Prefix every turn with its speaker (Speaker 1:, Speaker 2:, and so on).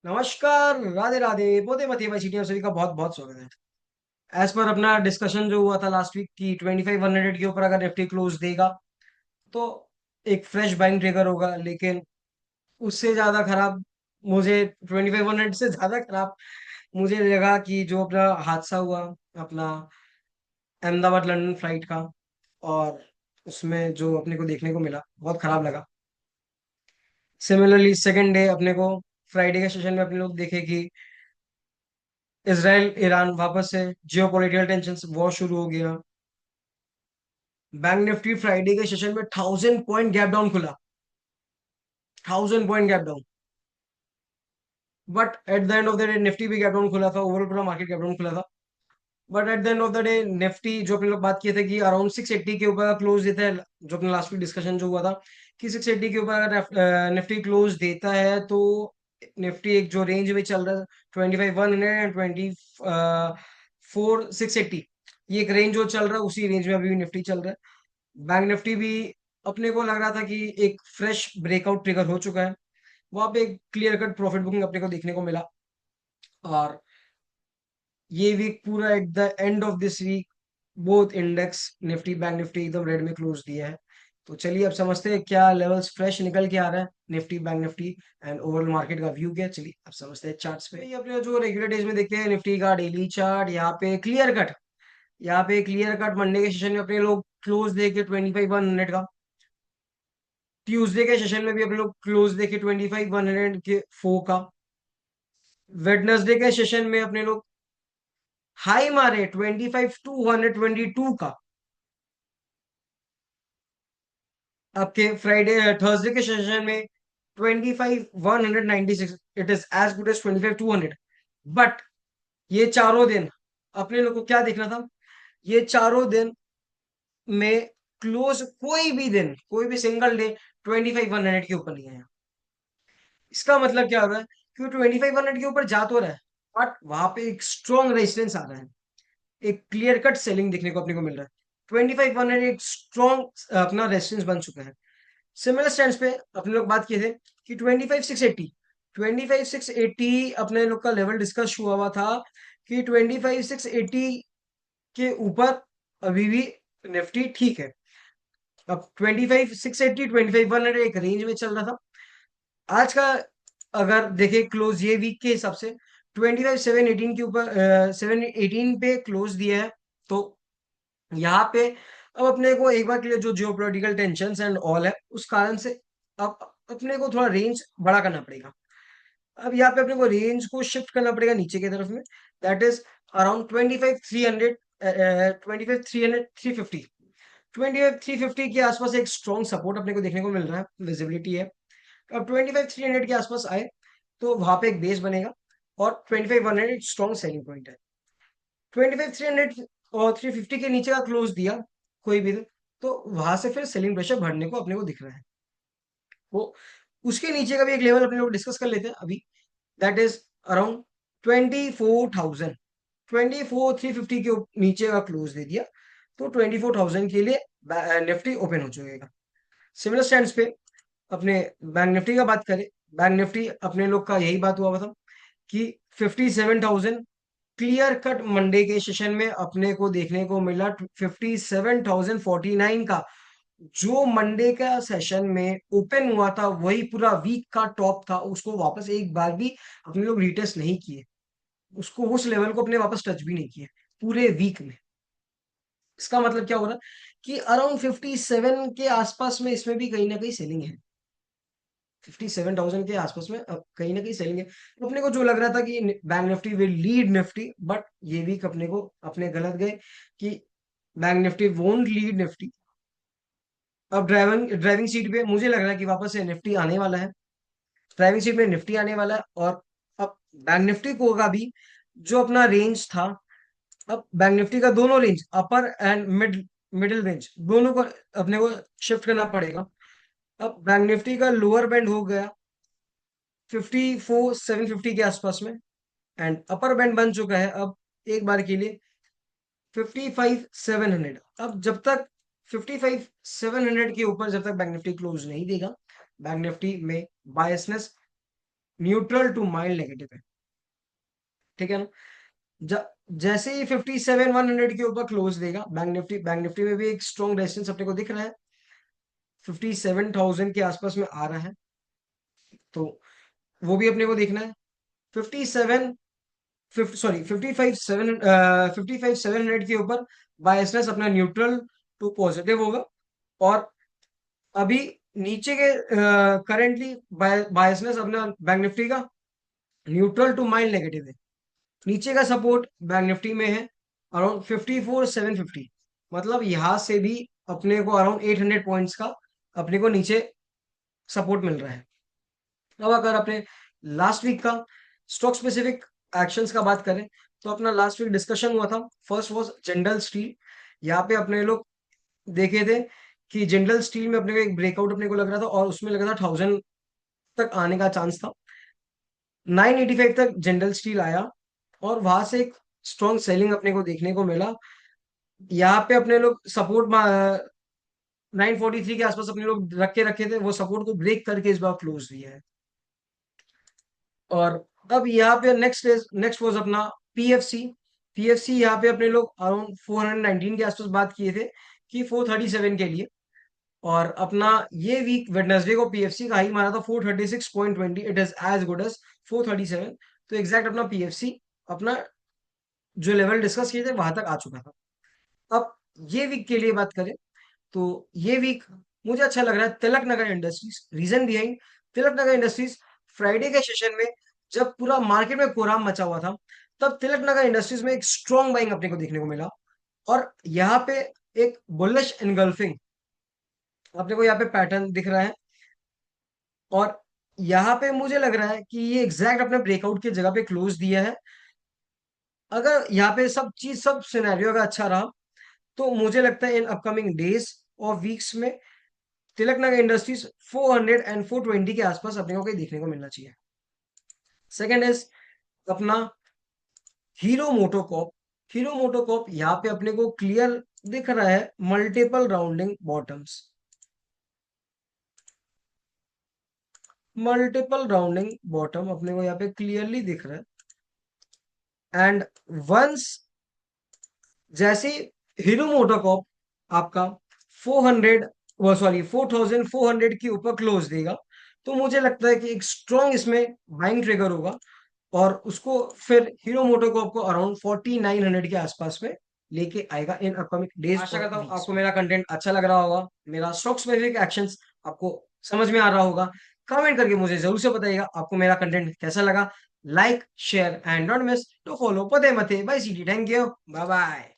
Speaker 1: नमस्कार, राधे राधे, पोते मते भाई चीटियों सभी का बहुत बहुत स्वागत है। एज पर अपना डिस्कशन जो हुआ था लास्ट वीक की 2500 के ऊपर अगर निफ्टी क्लोज देगा तो एक फ्रेश बाइंग ट्रिगर होगा, लेकिन उससे ज्यादा खराब मुझे 2500 से ज्यादा खराब मुझे लगा कि जो अपना हादसा हुआ अपना अहमदाबाद लंदन फ्लाइट का, और उसमें जो अपने को देखने को मिला बहुत खराब लगा। सिमिलरली सेकेंड डे अपने को फ्राइडे के सेशन में अपने लोग देखे कि इसराइल ईरान वापस से जियो पॉलिटिकल टेंशन वॉर शुरू हो गया। बैंक निफ्टी फ्राइडे के सेशन में 1000 पॉइंट गैप डाउन खुला, 1000 point gap down. But at the end of the day Nifty भी गैप डाउन खुला था, ओवरऑल पूरा मार्केट गैप डाउन खुला था। But at the end of the day Nifty जो अपने लोग बात किए थे कि अराउंड 680 के ऊपर क्लोज देता है, जो अपने लास्ट वीक डिस्कशन जो हुआ था कि 680 के ऊपर अगर निफ्टी क्लोज देता है तो निफ्टी एक जो रेंज में चल रहा है 25,100 एंड 24,680, ये एक रेंज जो चल रहा है उसी रेंज में अभी भी निफ्टी चल रहा है। बैंक निफ्टी भी अपने को लग रहा था कि एक फ्रेश ब्रेकआउट ट्रिगर हो चुका है, वहां पे एक क्लियर कट प्रॉफिट बुकिंग अपने को देखने को मिला। और ये वीक पूरा at the end of this week both index Nifty bank Nifty एकदम रेड में क्लोज दिया है। तो चलिए अब समझते हैं क्या लेवल्स फ्रेश निकल के आ रहा है Nifty bank Nifty and overall market का व्यू क्या है। चलिए अब समझते हैं चार्ट्स पे। ये अपने जो रेगुलर डेज में देखते हैं निफ्टी का डेली चार्ट, यहाँ पे क्लियर कट मंडे के सेशन में अपने लोग क्लोज देखे 25,100 का। ट्यूसडे के सेशन में भी अपने लोग क्लोज देखे 25,100 के 4 का। वेडनेसडे के सेशन में अपने लोग हाई मारे 25,222 का। आपके फ्राइडे थर्सडे के सेशन में 25,196, it is as good as 25,200। But ये चारों दिन अपने लोग को क्या देखना था, ये चारों दिन में क्लोज कोई भी सिंगल डे 25,100 के ऊपर नहीं आया। इसका मतलब क्या हो रहा है कि 25,100 के ऊपर जा तो रहा है, बट वहां पे एक स्ट्रॉन्ग रेजिस्टेंस आ रहा है, एक क्लियर कट सेलिंग देखने को अपने को मिल रहा है। 25,100 एक स्ट्रॉन्ग अपना रेजिस्टेंस बन चुका है। सिमिलर स्टैंड पे अपने लोग बात किए थे कि 25,680 अपने लोग का लेवल डिस्कस हुआ था कि 25,680 के ऊपर अभी भी निफ्टी ठीक है। अब 25,680 25,100 एक रेंज में चल रहा था। आज का अगर देखें क्लोज ये वीक के हिसाब से 25,718 के ऊपर 718 पे क्लोज दिया है। तो यहाँ पे अब अपने को एक बार के लिए जो जियोपॉलिटिकल टेंशन एंड ऑल है उस कारण से अब अपने को थोड़ा रेंज बड़ा करना पड़ेगा। अब यहाँ पे अपने को रेंज को शिफ्ट करना पड़ेगा नीचे की तरफ में, दैट इज अराउंड 25,300, 25,300 350, 25,350 के आसपास एक स्ट्रॉन्ग सपोर्ट अपने को देखने को मिल रहा है, विजिबिलिटी है। अब 25,300 के आसपास आए तो वहां पे एक बेस बनेगा, और 25,100 एक स्ट्रॉन्ग सेलिंग पॉइंट है। 25,300 और 350 के नीचे का क्लोज दिया कोई भी दिन, तो वहां से फिर सेलिंग प्रेशर बढ़ने को अपने को दिख रहा है। वो उसके नीचे का भी एक लेवल अपने लोग डिस्कस कर लेते हैं अभी, दैट इज अराउंड 24,000। 24,350 के नीचे का क्लोज दे दिया तो 24,000 के लिए निफ्टी ओपन हो जाएगा। सिमिलर स्टैंड्स पे अपने बैंक निफ्टी का बात करें, बैंक निफ्टी अपने लोग का यही बात हुआ था कि 57,000 क्लियर कट मंडे के सेशन में अपने को देखने को मिला। 57,049 का जो मंडे का सेशन में ओपन हुआ था वही पूरा वीक का टॉप था, उसको वापस एक बार भी अपने लोग रिटेस्ट नहीं किए, उसको उस लेवल को अपने वापस टच भी नहीं किए पूरे वीक में। इसका मतलब क्या हो रहा है कि अराउंड 57 के आसपास में इसमें भी कहीं ना कहीं सेलिंग है। 57,000 के आसपास में अब कहीं ना कहीं सेलिंग है। तो अपने को जो लग रहा था कि bank Nifty will lead Nifty, but ये वीक अपने को अपने गलत गए कि bank Nifty won't lead Nifty. अब ड्राइविंग ड्राइविंग सीट पे मुझे लग रहा है कि वापस से निफ्टी आने वाला है, ड्राइविंग सीट में निफ्टी आने वाला है। और अब बैंक निफ्टी को होगा भी जो अपना रेंज था, अब बैंक निफ्टी का दोनों range upper and middle range दोनों को अपने को शिफ्ट करना पड़ेगा। अब बैंक निफ्टी का लोअर बैंड हो गया 54,750 के आसपास में, एंड अपर बैंड बन चुका है अब एक बार के लिए 55,700। अब जब तक 55,700 के ऊपर जब तक बैंक निफ्टी क्लोज नहीं देगा, बैंक निफ्टी में biasness neutral to mild negative है, ठीक है ना। ज, जैसे ही 57,100 के ऊपर क्लोज देगा बैंक निफ्टी में भी एक स्ट्रॉन्ग रेजिस्टेंस अपने को दिख रहा है, 57,000 के आसपास में आ रहा है, तो वो भी अपने को देखना है। 57 सॉरी 55,700 के ऊपर बायसनेस अपना न्यूट्रल टू पॉजिटिव होगा। और अभी नीचे के करेंटली बायसनेस अपना बैंक निफ्टी का न्यूट्रल टू माइल्ड नेगेटिव है। नीचे का सपोर्ट बैंक निफ्टी में है अराउंड 54,750, मतलब यहां से भी अपने को अराउंड 800 पॉइंट्स का अपने को नीचे सपोर्ट मिल रहा है। अब अगर अपने लास्ट वीक का स्टॉक स्पेसिफिक एक्शंस का बात करें, तो अपना लास्ट वीक डिस्कशन हुआ था, फर्स्ट वाज जिंदल स्टील। यहाँ पे अपने लोग देखे थे कि जिंदल स्टील में अपने को एक ब्रेकआउट अपने को लग रहा था और उसमें लगा था 1000 तक आने का चांस था। 985 तक जिंदल स्टील आया और वहां से एक स्ट्रॉन्ग सेलिंग अपने को देखने को मिला। यहाँ पे अपने लोग सपोर्ट 943 के आसपास अपने लोग रखे थे, वो सपोर्ट को ब्रेक करके इस बार क्लोज दिया है। और अब यहाँ पे नेक्स्ट वाज अपना पीएफसी। पीएफसी यहाँ पे अपने लोग अराउंड 419 के आसपास बात किए थे कि 437 के लिए। और अपना ये वीक वेडनेसडे को पीएफसी का हाई मारा था 436.20, it is as good as 437। तो एग्जैक्ट अपना पीएफसी अपना जो लेवल डिस्कस किए थे वहां तक आ चुका था। अब ये वीक के लिए बात करें, तो ये वीक मुझे अच्छा लग रहा है Tilak Nagar industries. Reason behind Tilak Nagar industries, Friday के सेशन में जब पूरा मार्केट में कोहराम मचा हुआ था, तब तिलक नगर इंडस्ट्रीज में एक स्ट्रॉन्ग बाइंग अपने को देखने को मिला। और यहाँ पे एक बुलिश एनगल्फिंग अपने को यहाँ पे पैटर्न दिख रहा है। और यहाँ पे मुझे लग रहा है कि ये एग्जैक्ट अपने ब्रेकआउट की जगह पे क्लोज दिया है। अगर यहाँ पे सब चीज सब सिनेरियो अगर अच्छा रहा, तो मुझे लगता है इन अपकमिंग डेज और वीक्स में तिलक नगर इंडस्ट्रीज 400 एंड 420 के आसपास अपने को कहीं देखने को मिलना चाहिए। सेकंड इज अपना हीरो मोटोकॉप। हीरो मोटोकॉप यहाँ पे अपने को क्लियर दिख रहा है multiple rounding bottoms, multiple rounding bottom अपने को यहाँ पे क्लियरली दिख रहा है। एंड वंस जैसे हीरो मोटोकॉप आपका 400 वो सॉरी 4,400 के ऊपर क्लोज देगा, तो मुझे लगता है कि एक स्ट्रॉन्ग इसमें बाइंग ट्रिगर होगा और उसको फिर हीरो मोटोकॉप को अराउंड 4,900 के आसपास में लेके आएगा इन अपकमिंग डेज। आशा करता हूँ आपको मेरा कंटेंट अच्छा लग रहा होगा, मेरा स्टॉक स्पेसिफिक एक्शंस आपको समझ में आ रहा होगा। कमेंट करके मुझे जरूर से बताइएगा आपको मेरा कंटेंट कैसा लगा। Like share and don't miss to follow पते मते बाय सीटी। Thank you, bye bye.